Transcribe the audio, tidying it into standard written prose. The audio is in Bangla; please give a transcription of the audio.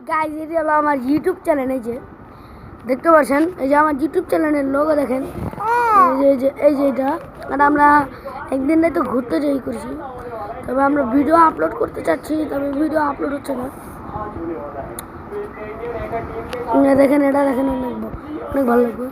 গাইস এটি হলো আমার ইউটিউব চ্যানেল। এই যে দেখতে পাচ্ছেন, এই যে আমার ইউটিউব চ্যানেলের লোগো দেখেন, এই যে এটা। আর আমরা একদিন তো ঘুরতে যাই করছি, তবে আমরা ভিডিও আপলোড করতে চাচ্ছি, তবে ভিডিও আপলোড হচ্ছে না। দেখেন, এটা দেখেন, অনেক ভালো লাগবে।